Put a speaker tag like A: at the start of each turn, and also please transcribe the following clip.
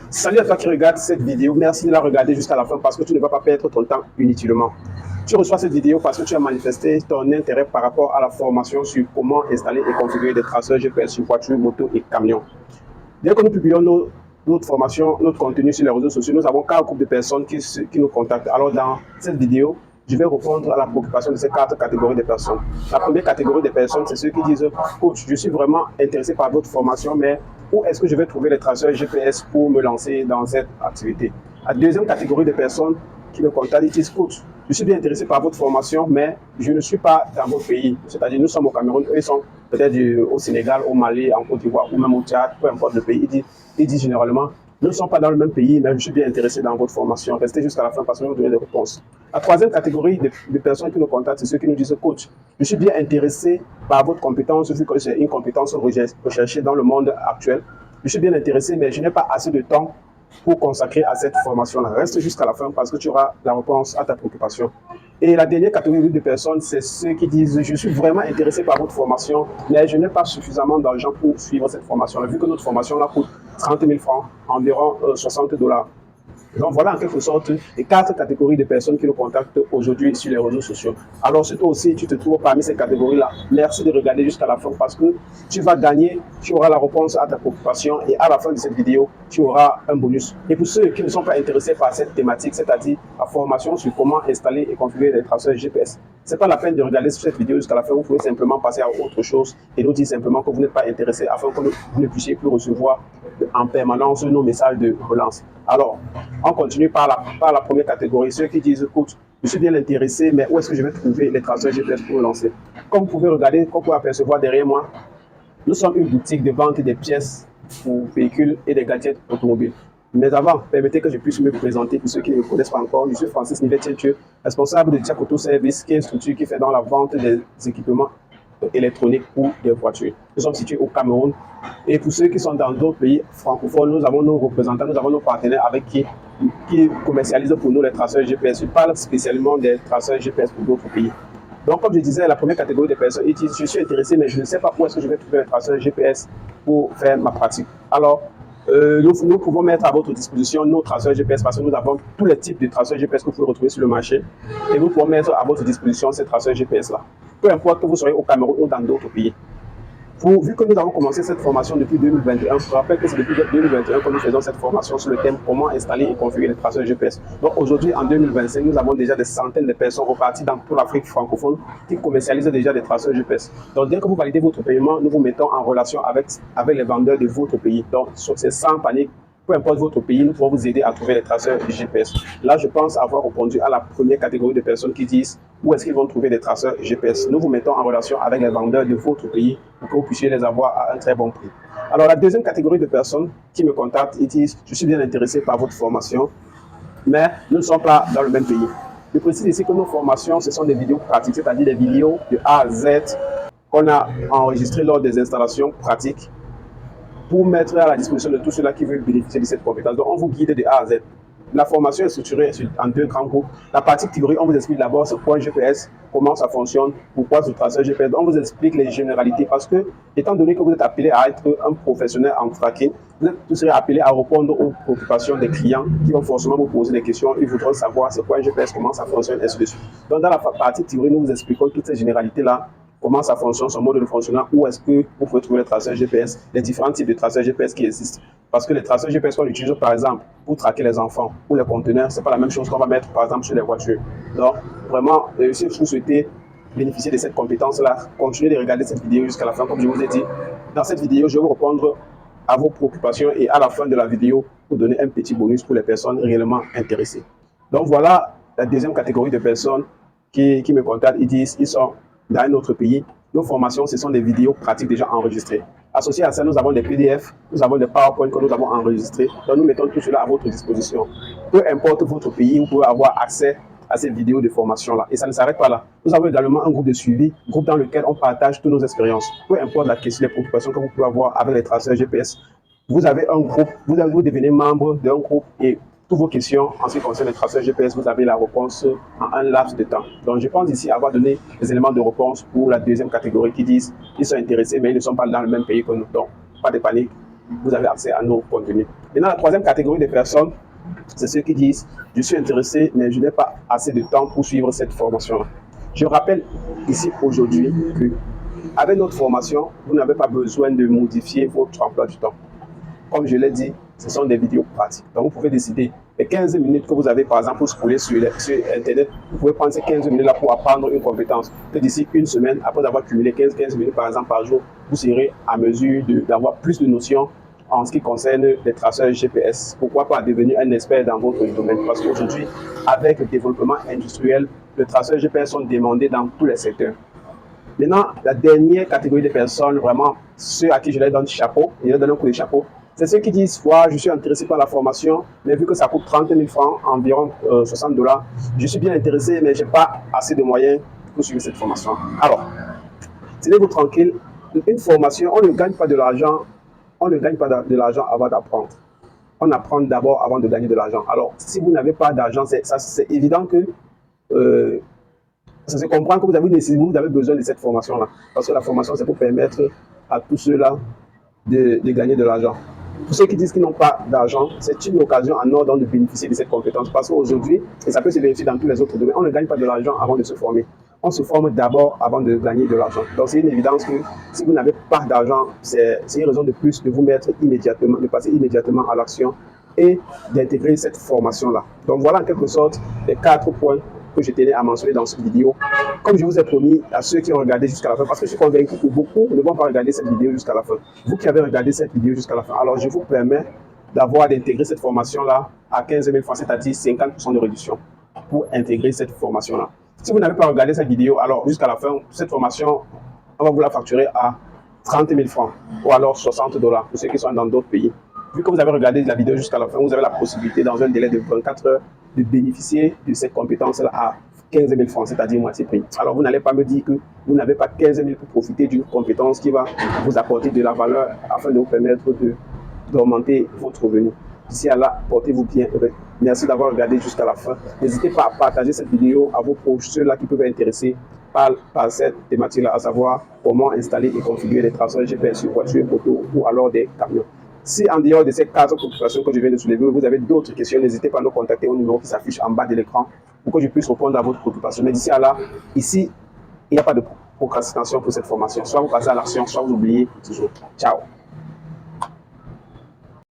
A: Salut à toi qui regarde cette vidéo. Merci de la regarder jusqu'à la fin parce que tu ne vas pas perdre ton temps inutilement. Tu reçois cette vidéo parce que tu as manifesté ton intérêt par rapport à la formation sur comment installer et configurer des traceurs GPS sur voitures, motos et camions. Dès que nous publions notre formation, notre contenu sur les réseaux sociaux, nous avons 4 groupes de personnes qui nous contactent. Alors dans cette vidéo, je vais répondre à la préoccupation de ces 4 catégories de personnes. La première catégorie de personnes, c'est ceux qui disent « Coach, je suis vraiment intéressé par votre formation, mais où est-ce que je vais trouver les traceurs GPS pour me lancer dans cette activité ?» La deuxième catégorie de personnes qui me contactent, ils disent « Coach, je suis bien intéressé par votre formation, mais je ne suis pas dans votre pays. » C'est-à-dire, nous sommes au Cameroun, eux sont peut-être au Sénégal, au Mali, en Côte d'Ivoire ou même au Tchad, peu importe le pays. Ils disent généralement, nous ne sommes pas dans le même pays, mais je suis bien intéressé dans votre formation. Restez jusqu'à la fin parce que nous donner des réponses. La troisième catégorie de personnes qui nous contactent, c'est ceux qui nous disent, coach, je suis bien intéressé par votre compétence, vu que j'ai une compétence recherchée dans le monde actuel. Je suis bien intéressé, mais je n'ai pas assez de temps pour consacrer à cette formation-là. Reste jusqu'à la fin parce que tu auras la réponse à ta préoccupation. Et la dernière catégorie de personnes, c'est ceux qui disent « Je suis vraiment intéressé par votre formation, mais je n'ai pas suffisamment d'argent pour suivre cette formation-là. » Vu que notre formation-là coûte 30 000 francs, environ 60 $. Donc voilà en quelque sorte les 4 catégories de personnes qui nous contactent aujourd'hui sur les réseaux sociaux. Alors si toi aussi tu te trouves parmi ces catégories-là, merci de regarder jusqu'à la fin parce que tu vas gagner, tu auras la réponse à ta préoccupation et à la fin de cette vidéo, tu auras un bonus. Et pour ceux qui ne sont pas intéressés par cette thématique, c'est-à-dire la formation sur comment installer et configurer les traceurs GPS, ce n'est pas la peine de regarder cette vidéo jusqu'à la fin, vous pouvez simplement passer à autre chose et nous dire simplement que vous n'êtes pas intéressé afin que vous ne puissiez plus recevoir en permanence nos messages de relance. Alors, on continue par la première catégorie, ceux qui disent, écoute, je suis bien intéressé, mais où est-ce que je vais trouver les traceurs GPS pour me lancer? Comme vous pouvez regarder, comme vous pouvez apercevoir derrière moi, nous sommes une boutique de vente des pièces pour véhicules et des gadgets automobiles. Mais avant, permettez que je puisse me présenter pour ceux qui ne me connaissent pas encore. Je suis Francis Nivet-Tientu, responsable de Jack Auto Service, qui est une structure qui fait dans la vente des équipements électroniques ou des voitures. Nous sommes situés au Cameroun. Et pour ceux qui sont dans d'autres pays francophones, nous avons nos représentants, nous avons nos partenaires avec qui commercialisent pour nous les traceurs GPS. Je parle spécialement des traceurs GPS pour d'autres pays. Donc, comme je disais, la première catégorie de personnes, ils disent, je suis intéressé, mais je ne sais pas où est-ce que je vais trouver les traceurs GPS pour faire ma pratique. Alors, nous pouvons mettre à votre disposition nos traceurs GPS parce que nous avons tous les types de traceurs GPS que vous pouvez retrouver sur le marché. Et nous pouvons mettre à votre disposition ces traceurs GPS-là. Peu importe que vous soyez au Cameroun ou dans d'autres pays. Vu que nous avons commencé cette formation depuis 2021, je rappelle que c'est depuis 2021 que nous faisons cette formation sur le thème comment installer et configurer les traceurs GPS. Donc aujourd'hui, en 2025, nous avons déjà des centaines de personnes reparties dans toute l'Afrique francophone qui commercialisent déjà des traceurs GPS. Donc dès que vous validez votre paiement, nous vous mettons en relation avec les vendeurs de votre pays. Donc c'est sans panique. Peu importe votre pays, nous pouvons vous aider à trouver les traceurs GPS. Là, je pense avoir répondu à la première catégorie de personnes qui disent où est-ce qu'ils vont trouver des traceurs GPS. Nous vous mettons en relation avec les vendeurs de votre pays pour que vous puissiez les avoir à un très bon prix. Alors, la deuxième catégorie de personnes qui me contactent, ils disent je suis bien intéressé par votre formation, mais nous ne sommes pas dans le même pays. Je précise ici que nos formations, ce sont des vidéos pratiques, c'est-à-dire des vidéos de A à Z qu'on a enregistrées lors des installations pratiques pour mettre à la disposition de tous ceux-là qui veulent bénéficier de cette compétence. Donc, on vous guide de A à Z. La formation est structurée en 2 grands groupes. La partie théorie, on vous explique d'abord ce point GPS, comment ça fonctionne, pourquoi ce traceur GPS. On vous explique les généralités parce que, étant donné que vous êtes appelé à être un professionnel en tracking, vous serez appelé à répondre aux préoccupations des clients qui vont forcément vous poser des questions. Ils voudront savoir ce point GPS, comment ça fonctionne, et ainsi de suite. Donc, dans la partie théorie, nous vous expliquons toutes ces généralités-là, comment ça fonctionne, son mode de fonctionnement, où est-ce que vous pouvez trouver les traceurs GPS, les différents types de traceurs GPS qui existent. Parce que les traceurs GPS qu'on utilise par exemple pour traquer les enfants ou les conteneurs, ce n'est pas la même chose qu'on va mettre par exemple sur les voitures. Donc vraiment, si vous souhaitez bénéficier de cette compétence-là, continuez de regarder cette vidéo jusqu'à la fin. Comme je vous ai dit, dans cette vidéo, je vais vous répondre à vos préoccupations et à la fin de la vidéo, vous donner un petit bonus pour les personnes réellement intéressées. Donc voilà la deuxième catégorie de personnes qui me contactent. Ils disent ils sont dans un autre pays. Nos formations, ce sont des vidéos pratiques déjà enregistrées. Associé à ça, nous avons des PDF, nous avons des PowerPoint que nous avons enregistrés. Donc, nous mettons tout cela à votre disposition. Peu importe votre pays, vous pouvez avoir accès à ces vidéos de formation-là. Et ça ne s'arrête pas là. Nous avons également un groupe de suivi, groupe dans lequel on partage toutes nos expériences. Peu importe la question, les préoccupations que vous pouvez avoir avec les traceurs GPS. Vous avez un groupe, vous devenez membre d'un groupe et toutes vos questions en ce qui concerne les traceurs GPS, vous avez la réponse en un laps de temps. Donc, je pense ici avoir donné les éléments de réponse pour la deuxième catégorie qui disent qu'ils sont intéressés, mais ils ne sont pas dans le même pays que nous. Donc, pas de panique. vous avez accès à nos contenus. Maintenant, la troisième catégorie de personnes, c'est ceux qui disent « Je suis intéressé, mais je n'ai pas assez de temps pour suivre cette formation-là ». Je rappelle ici aujourd'hui que avec notre formation, vous n'avez pas besoin de modifier votre emploi du temps. Comme je l'ai dit, ce sont des vidéos pratiques. Donc, vous pouvez décider les 15 minutes que vous avez, par exemple, pour scroller sur Internet. Vous pouvez prendre ces 15 minutes-là pour apprendre une compétence. Que d'ici une semaine, après avoir cumulé 15 minutes, par exemple, par jour, vous serez à mesure d'avoir plus de notions en ce qui concerne les traceurs GPS. Pourquoi pas devenir un expert dans votre domaine? Parce qu'aujourd'hui, avec le développement industriel, les traceurs GPS sont demandés dans tous les secteurs. Maintenant, la dernière catégorie de personnes, vraiment, ceux à qui je leur donne chapeau, je leur donne un coup de chapeau, c'est ceux qui disent, ouais, je suis intéressé par la formation, mais vu que ça coûte 30 000 francs, environ 60 $, je suis bien intéressé, mais je n'ai pas assez de moyens pour suivre cette formation. Alors, tenez-vous tranquille, une formation, on ne gagne pas de l'argent, on ne gagne pas de l'argent avant d'apprendre. On apprend d'abord avant de gagner de l'argent. Alors, si vous n'avez pas d'argent, c'est évident que ça se comprend que vous avez besoin de cette formation-là. Parce que la formation, c'est pour permettre à tous ceux-là de gagner de l'argent. Pour ceux qui disent qu'ils n'ont pas d'argent, c'est une occasion en ordre de bénéficier de cette compétence. Parce qu'aujourd'hui, et ça peut se vérifier dans tous les autres domaines, on ne gagne pas de l'argent avant de se former. On se forme d'abord avant de gagner de l'argent. Donc c'est une évidence que si vous n'avez pas d'argent, c'est une raison de plus de vous mettre immédiatement, de passer immédiatement à l'action et d'intégrer cette formation-là. Donc voilà en quelque sorte les 4 points que je tenais à mentionner dans cette vidéo. Comme je vous ai promis à ceux qui ont regardé jusqu'à la fin, parce que je suis convaincu que beaucoup ne vont pas regarder cette vidéo jusqu'à la fin. Vous qui avez regardé cette vidéo jusqu'à la fin, alors je vous permets d'intégrer cette formation-là à 15 000 francs, c'est-à-dire 50% de réduction pour intégrer cette formation-là. Si vous n'avez pas regardé cette vidéo, alors jusqu'à la fin, cette formation, on va vous la facturer à 30 000 francs ou alors 60 $ pour ceux qui sont dans d'autres pays. Vu que vous avez regardé la vidéo jusqu'à la fin, vous avez la possibilité dans un délai de 24 heures de bénéficier de cette compétence-là à 15 000 francs, c'est-à-dire moitié prix. Alors, vous n'allez pas me dire que vous n'avez pas 15 000 pour profiter d'une compétence qui va vous apporter de la valeur afin de vous permettre d'augmenter votre revenu. D'ici à là, portez-vous bien. Merci d'avoir regardé jusqu'à la fin. N'hésitez pas à partager cette vidéo à vos proches, ceux-là qui peuvent être intéressés par cette thématique-là, à savoir comment installer et configurer les traceurs GPS sur voitures, motos ou alors des camions. Si en dehors de ces 4 préoccupations que je viens de soulever, vous avez d'autres questions, n'hésitez pas à nous contacter au numéro qui s'affiche en bas de l'écran pour que je puisse répondre à votre préoccupation. Mais d'ici à là, ici, il n'y a pas de procrastination pour cette formation. Soit vous passez à l'action, soit vous oubliez toujours. Ciao.